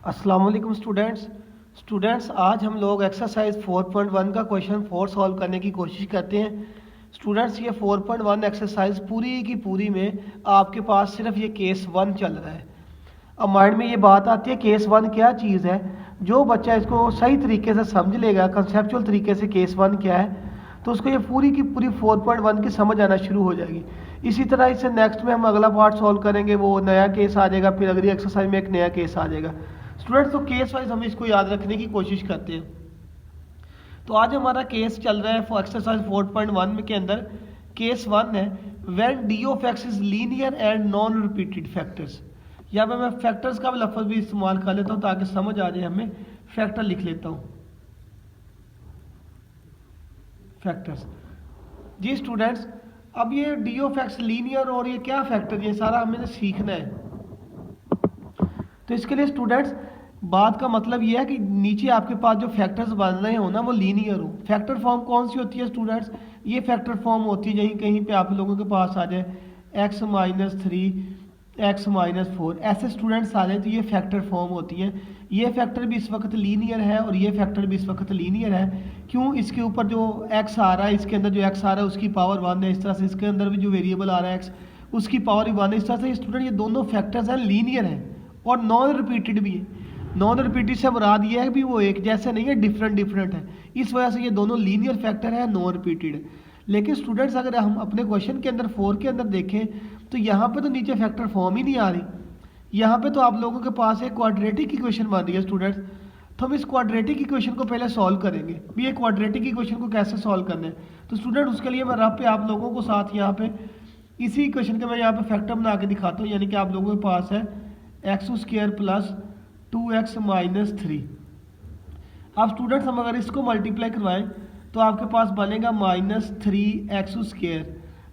अस्सलाम वालेकुम स्टूडेंट्स आज हम लोग एक्सरसाइज 4.1 का क्वेश्चन 4 सॉल्व करने की कोशिश करते हैं। स्टूडेंट्स ये 4.1 एक्सरसाइज पूरी की पूरी में आपके पास सिर्फ ये केस 1 चल रहा है। अब माइंड में ये बात आती है केस 1 क्या चीज़ है। जो बच्चा इसको सही तरीके से समझ लेगा, कंसेप्चुअल तरीके से केस 1 क्या है, तो उसको ये पूरी की पूरी 4.1 की समझ आना शुरू हो जाएगी। इसी तरह इससे नेक्स्ट में हम अगला पार्ट सॉल्व करेंगे, वो नया केस आ जाएगा, फिर अगली एक्सरसाइज में एक नया केस आ जाएगा। स्टूडेंट्स तो केस वाइज हम इसको याद रखने की कोशिश करते हैं। तो आज हमारा केस चल रहा है फॉर एक्सरसाइज 4.1 के अंदर केस 1 है when D of x is linear and non repeated factors. यहाँ पे मैं फैक्टर्स का भी लफ्ज भी इस्तेमाल कर लेता हूँ ताकि समझ आ जाए हमें। फैक्टर लिख लेता हूँ, फैक्टर्स। जी स्टूडेंट्स, अब ये डी ऑफ एक्स लीनियर और ये क्या फैक्टर, ये सारा हमें सीखना है। तो इसके लिए स्टूडेंट्स बात का मतलब ये है कि नीचे आपके पास जो फैक्टर्स बन रहे हो ना वो लीनियर हो। फैक्टर फॉर्म कौन सी होती है स्टूडेंट्स? ये फैक्टर फॉर्म होती है यहीं कहीं पे आप लोगों के पास आ जाए x-3 x-4 ऐसे स्टूडेंट्स आ जाए तो ये फैक्टर फॉर्म होती है। ये फैक्टर भी इस वक्त लीनियर है और ये फैक्टर भी इस वक्त लीनियर है। क्यों? इसके ऊपर जो x आ रहा है, इसके अंदर जो x आ रहा है उसकी पावर 1 है, इस तरह से इसके अंदर भी जो वेरिएबल आ रहा है x उसकी पावर 1 है। इस तरह से स्टूडेंट ये दोनों फैक्टर्स हैं, लीनियर हैं और नॉन रिपीटेड भी है। नॉन रिपीटेड से मुराद ये है कि वो एक जैसे नहीं है, डिफरेंट है। इस वजह से ये दोनों लीनियर फैक्टर है, नॉन रिपीटेड। लेकिन स्टूडेंट्स अगर हम अपने क्वेश्चन के अंदर 4 के अंदर देखें तो यहाँ पे तो नीचे फैक्टर फॉर्म ही नहीं आ रही। यहाँ पे तो आप लोगों के पास एक क्वाड्रेटिक इक्वेशन बन रही है स्टूडेंट्स। तो हम इस क्वाड्रेटिक इक्वेशन को पहले सॉल्व करेंगे। भी ये क्वाड्रेटिक इक्वेशन को कैसे सॉल्व करना है, तो स्टूडेंट उसके लिए मैं रफ पे आप लोगों को साथ यहाँ पे इसी इक्वेशन के मैं यहाँ पे फैक्टर बना के दिखाता हूँ। यानी कि आप लोगों के पास है x² प्लस 2x माइनस 3। अब स्टूडेंट्स हम अगर इसको मल्टीप्लाई करवाएं तो आपके पास बनेगा -3x²।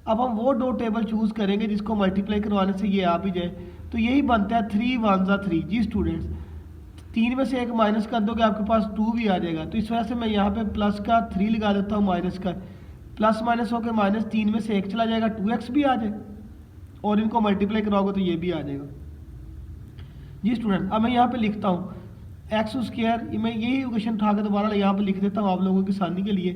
अब हम वो दो टेबल चूज करेंगे जिसको मल्टीप्लाई करवाने से ये आ भी जाए, तो यही बनता है 3 1 जा 3। जी स्टूडेंट्स, 3 में से एक माइनस कर दोगे आपके पास 2 भी आ जाएगा। तो इस वजह से मैं यहाँ पे प्लस का 3 लगा देता हूँ, माइनस का प्लस माइनस होकर माइनस 3 में से एक चला जाएगा, 2x भी आ जाए और इनको मल्टीप्लाई कराओगे तो ये भी आ जाएगा। जी स्टूडेंट, अब मैं यहाँ पे लिखता हूँ x², मैं यही इक्वेशन उठा के दोबारा यहाँ पे लिख देता हूँ आप लोगों की आसानी के लिए।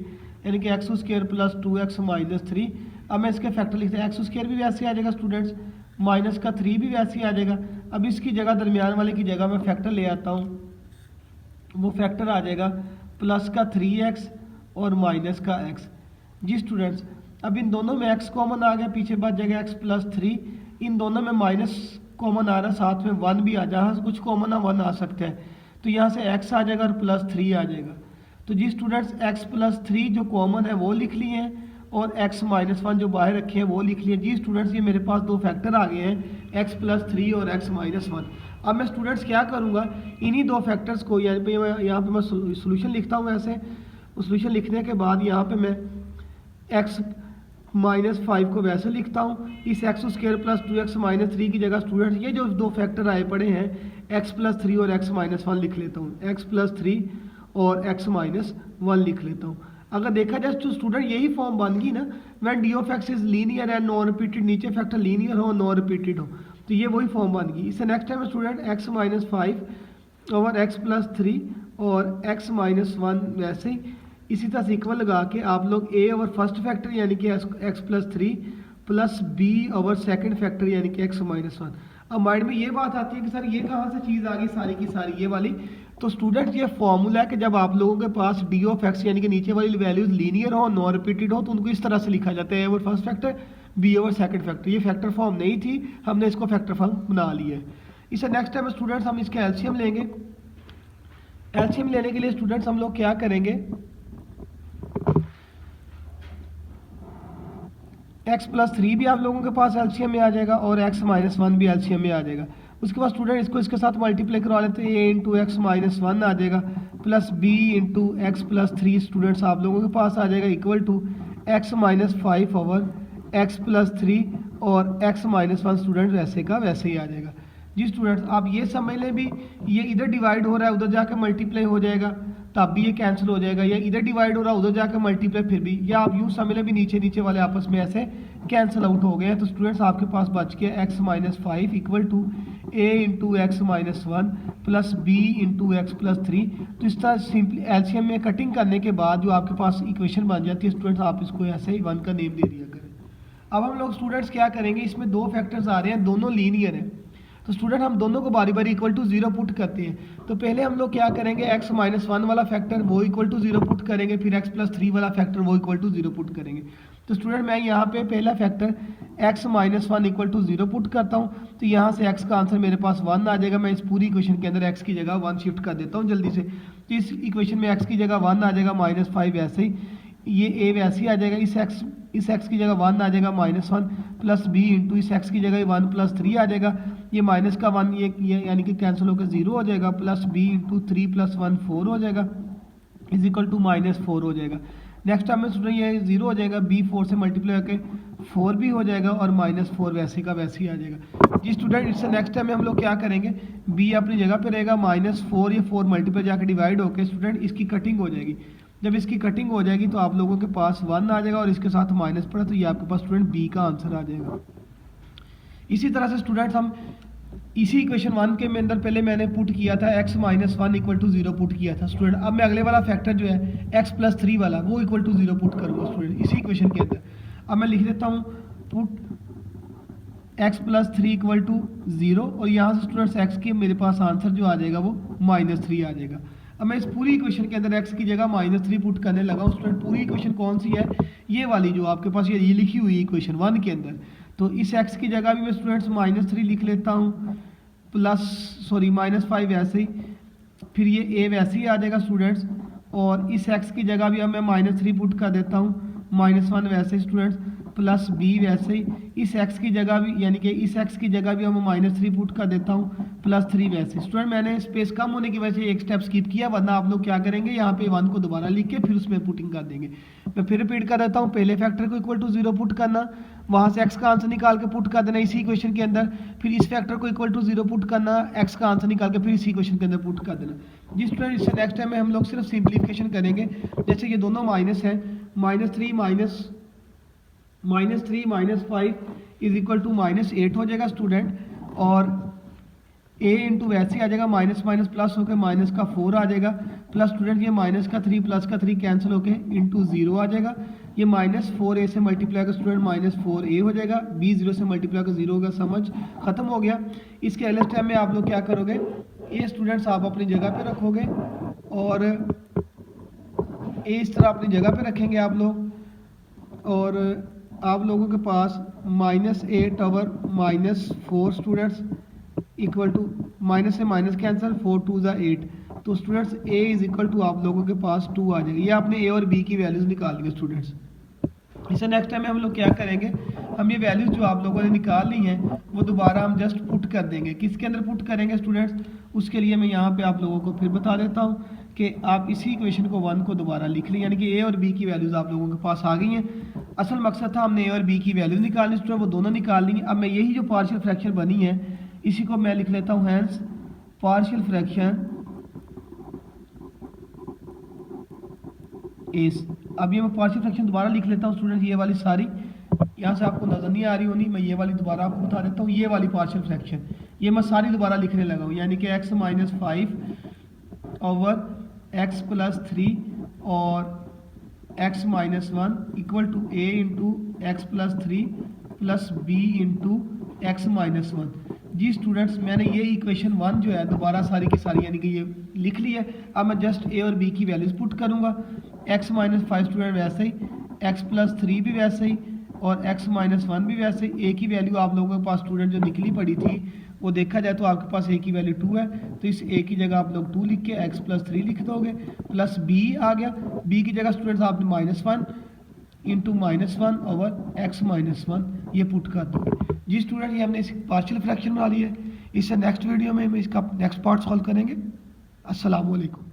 यानी कि x² प्लस 2x माइनस 3। अब मैं इसके फैक्टर लिखता हूँ, x² भी वैसे आ जाएगा स्टूडेंट्स, माइनस का 3 भी वैसे आ जाएगा। अब इसकी जगह दरमियान वाले की जगह मैं फैक्टर ले आता हूँ, वो फैक्टर आ जाएगा प्लस का 3x और माइनस का x। जी स्टूडेंट्स, अब इन दोनों में x कॉमन आ गया, पीछे बच जाएगा x प्लस 3। इन दोनों में माइनस कॉमन आ रहा है, साथ में 1 भी आ जहाँ कुछ कॉमन आ 1 आ सकता है, तो यहाँ से x आ जाएगा और प्लस 3 आ जाएगा। तो जी स्टूडेंट्स, x प्लस 3 जो कॉमन है वो लिख लिए हैं और x माइनस 1 जो बाहर रखे हैं वो लिख लिए। जी स्टूडेंट्स, ये मेरे पास दो फैक्टर आ गए हैं, x प्लस 3 और x माइनस 1। अब मैं स्टूडेंट्स क्या करूँगा, इन्हीं दो फैक्टर्स को यहाँ पे मैं सोल्यूशन लिखता हूँ। ऐसे सोल्यूशन लिखने के बाद यहाँ पे मैं x माइनस 5 को वैसे लिखता हूँ। इस x² प्लस 2x माइनस 3 की जगह स्टूडेंट्स ये जो दो फैक्टर आए पड़े हैं x प्लस 3 और x माइनस 1 लिख लेता हूँ, x प्लस 3 और x माइनस 1 लिख लेता हूँ। अगर देखा जाए तो स्टूडेंट यही फॉर्म बन गई ना, when D of x is linear and non repeated, नीचे फैक्टर लीनियर हो नॉन रिपीटेड हो, तो ये वही फॉर्म बन गई। इससे next time student x minus 5 over x plus 3 और x माइनस 1 वैसे ही इसी तरह से इक्वल लगा के आप लोग a ओवर फर्स्ट फैक्टर यानी कि x plus 3 plus b over second factor यानी कि x माइनस 1। अब माइंड में ये बात आती है कि सर ये कहाँ से चीज़ आ गई सारी की सारी ये वाली। तो स्टूडेंट ये फॉर्मूला है कि जब आप लोगों के पास डी ऑफ एक्स यानी कि नीचे वाली वैल्यूज लीनियर हो, नॉन रिपीटेड हो, तो उनको इस तरह से लिखा जाता है a over first factor b over second factor. ये फैक्टर फॉर्म नहीं थी, हमने इसको फैक्टर फॉर्म बना लिया है। इससे नेक्स्ट टाइम स्टूडेंट्स हम इसके एलसीएम लेंगे। एलसीएम लेने के लिए स्टूडेंट्स हम लोग क्या करेंगे, x प्लस 3 भी आप लोगों के पास एलसीएम में आ जाएगा और x माइनस 1 भी एलसीएम में आ जाएगा। उसके बाद स्टूडेंट इसको इसके साथ मल्टीप्लाई करवा लेते हैं, a इंटू एक्स माइनस 1 आ जाएगा plus b into x plus 3 students आप लोगों के पास आ जाएगा equal to x minus 5 over x plus 3 और x माइनस 1 स्टूडेंट वैसे का वैसे ही आ जाएगा। जी स्टूडेंट्स, आप ये समझ लें भी ये इधर डिवाइड हो रहा है उधर जाके मल्टीप्लाई हो जाएगा, तब भी ये कैंसिल हो जाएगा, या इधर डिवाइड हो रहा उधर जाकर मल्टीप्लाई फिर भी, या आप यूँ समझ लें भी नीचे नीचे वाले आपस में ऐसे कैंसिल आउट हो गए हैं। तो स्टूडेंट्स आपके पास बच गया x minus 5 equal to a into x minus 1 plus b into x plus 3। तो इस तरह सिंपली एलसीएम में कटिंग करने के बाद जो आपके पास इक्वेशन बन जाती है स्टूडेंट्स, आप इसको ऐसे ही 1 का नेम दे दिया करें। अब हम लोग स्टूडेंट्स क्या करेंगे, इसमें दो फैक्टर्स आ रहे हैं, दोनों लीनियर हैं, तो स्टूडेंट हम दोनों को बारी बारी इक्वल टू 0 पुट करते हैं। तो पहले हम लोग क्या करेंगे, x माइनस 1 वाला फैक्टर वो इक्वल टू 0 पुट करेंगे, फिर x प्लस 3 वाला फैक्टर वो इक्वल टू 0 पुट करेंगे। तो स्टूडेंट मैं यहाँ पे पहला factor x minus 1 equal to 0 put करता हूँ, तो यहाँ से x का आंसर मेरे पास 1 आ जाएगा। मैं इस पूरी इक्वेशन के अंदर x की जगह 1 शिफ्ट कर देता हूँ जल्दी से। तो इस इक्वेशन में x की जगह 1 आ जाएगा, माइनस 5 ऐसे ही, ये a वैसे ही आ जाएगा, इस x की जगह 1 आ जाएगा माइनस 1 प्लस b इंटू इस x की जगह 1 प्लस 3 आ जाएगा, ये माइनस का 1 ये यानी कि कैंसिल होकर 0 हो जाएगा, प्लस b इंटू 3 प्लस 1 4 हो जाएगा, इज इक्वल टू माइनस 4 हो जाएगा। नेक्स्ट टाइम में स्टूडेंट ये 0 हो जाएगा, b 4 से मल्टीप्लाई करके 4 भी हो जाएगा और माइनस 4 वैसे का वैसे ही आ जाएगा। जी स्टूडेंट, इससे नेक्स्ट टाइम में हम लोग क्या करेंगे, b अपनी जगह पे रहेगा, माइनस 4 ये 4 मल्टीप्लाई जाकर डिवाइड होकर स्टूडेंट इसकी कटिंग हो जाएगी। जब इसकी कटिंग हो जाएगी तो आप लोगों के पास 1 आ जाएगा और इसके साथ माइनस पड़ा, तो ये आपके पास स्टूडेंट b का आंसर आ जाएगा। इसी तरह से स्टूडेंट्स हम इसी इक्वेशन 1 के में अंदर पहले मैंने पुट किया था x minus 1 equal to 0 put किया था स्टूडेंट। अब मैं अगले वाला फैक्टर जो है x प्लस 3 वाला वो इक्वल टू 0 पुट करूँगा स्टूडेंट इसी इक्वेशन के अंदर। अब मैं लिख देता हूँ put x plus 3 equal to 0 और यहाँ से स्टूडेंट्स x के मेरे पास आंसर जो आ जाएगा वो माइनस 3 आ जाएगा। अब मैं इस पूरी इक्वेशन के अंदर x की जगह माइनस 3 पुट करने लगा हूँ स्टूडेंट। पूरी इक्वेशन कौन सी है, ये वाली जो आपके पास ये लिखी हुई इक्वेशन 1 के अंदर। तो इस x की जगह भी मैं स्टूडेंट्स माइनस 3 लिख लेता हूँ, प्लस माइनस 5 वैसे ही, फिर ये a वैसे ही आ जाएगा स्टूडेंट्स, और इस x की जगह भी अब मैं माइनस 3 पुट कर देता हूँ, माइनस 1 वैसे ही स्टूडेंट्स, प्लस b वैसे ही, इस x की जगह भी यानी कि इस x की जगह भी अब मैं माइनस 3 पुट कर देता हूँ, प्लस 3 वैसे। स्टूडेंट मैंने स्पेस कम होने की वजह से एक स्टेप स्किप किया, वरना आप लोग क्या करेंगे यहाँ पे 1 को दोबारा लिख के फिर उसमें पुटिंग कर देंगे। मैं फिर रिपीट कर देता हूँ, पहले फैक्टर को इक्वल टू 0 पुट करना, वहाँ से x का आंसर निकाल के पुट कर देना इसी इक्वेशन के अंदर, फिर इस फैक्टर को इक्वल टू 0 पुट करना, x का आंसर निकाल के फिर इसी इक्वेशन के अंदर पुट कर देना। जी स्टूडेंट, इससे नेक्स्ट टाइम में हम लोग सिर्फ सिंप्लीफिकेशन करेंगे। जैसे ये दोनों माइनस है, minus 3 minus 5 is equal to minus 8 हो जाएगा स्टूडेंट, और a इंटू वैसे आ जाएगा, माइनस माइनस प्लस होकर माइनस का 4 आ जाएगा, प्लस स्टूडेंट ये माइनस का 3 प्लस का 3 कैंसिल होकर इंटू 0 आ जाएगा, ये माइनस 4a से मल्टीप्लाई का स्टूडेंट माइनस 4a हो जाएगा, b 0 से मल्टीप्लाई का 0 होगा, समझ खत्म हो गया। इसके अगले टाइम में आप लोग क्या करोगे, ये स्टूडेंट्स आप अपनी जगह पे रखोगे और a इस तरह अपनी जगह पे रखेंगे आप लोग, और आप लोगों के पास minus 8 over minus 4 students equal to, minus से माइनस कैंसिल, 4 2 ज़ा 8, तो students a is equal to आप लोगों के पास 2 आ जाएगा। ये आपने a और b की वैल्यूज निकाल ली स्टूडेंट्स। इसे नेक्स्ट टाइम में हम लोग क्या करेंगे, हम ये वैल्यूज जो आप लोगों ने निकाल ली हैं वो दोबारा हम जस्ट पुट कर देंगे। किसके अंदर पुट करेंगे स्टूडेंट्स, उसके लिए मैं यहाँ पे आप लोगों को फिर बता देता हूँ कि आप इसी इक्वेशन को 1 को दोबारा लिख लें, यानी कि a और b की वैल्यूज आप लोगों के पास आ गई हैं। असल मकसद था हमने a और b की वैल्यूज निकालनी स्टूडेंट, वो दोनों निकाल ली। अब मैं यही जो पार्शियल फ्रैक्शन बनी है इसी को मैं लिख लेता हूँ हैंस पार्शियल फ्रैक्शन इस। अब ये मैं पार्शियल फ्रैक्शन दोबारा लिख लेता हूँ स्टूडेंट, ये वाली सारी यहाँ से आपको नजर नहीं आ रही होनी, मैं ये वाली दोबारा आपको बता देता हूँ। ये वाली पार्शियल फ्रैक्शन ये मैं सारी दोबारा लिखने लगा हूँ, यानी कि x minus 5 over x plus 3 और x minus 1 equal to a into x plus 3 plus b into x minus 1। जी स्टूडेंट्स, मैंने ये इक्वेशन 1 जो है दोबारा सारी की सारी यानी कि ये लिख ली है। अब मैं जस्ट a और b की वैल्यूज पुट करूँगा, x माइनस 5 स्टूडेंट वैसे ही, x प्लस 3 भी वैसे ही, और x माइनस 1 भी वैसे ही। a की वैल्यू आप लोगों के पास स्टूडेंट जो निकली पड़ी थी वो देखा जाए तो आपके पास a की वैल्यू 2 है, तो इस a की जगह आप लोग 2 लिख के x प्लस 3 लिख दोगे, प्लस b आ गया, b की जगह स्टूडेंट्स आपने minus 1 into minus 1 over x minus 1 ये पुट कर दोगे। जी स्टूडेंट, ये हमने इस पार्शियल फ्रैक्शन बना ली है। इससे नेक्स्ट वीडियो में हम इसका नेक्स्ट पार्ट सॉल्व करेंगे। अस्सलाम वालेकुम।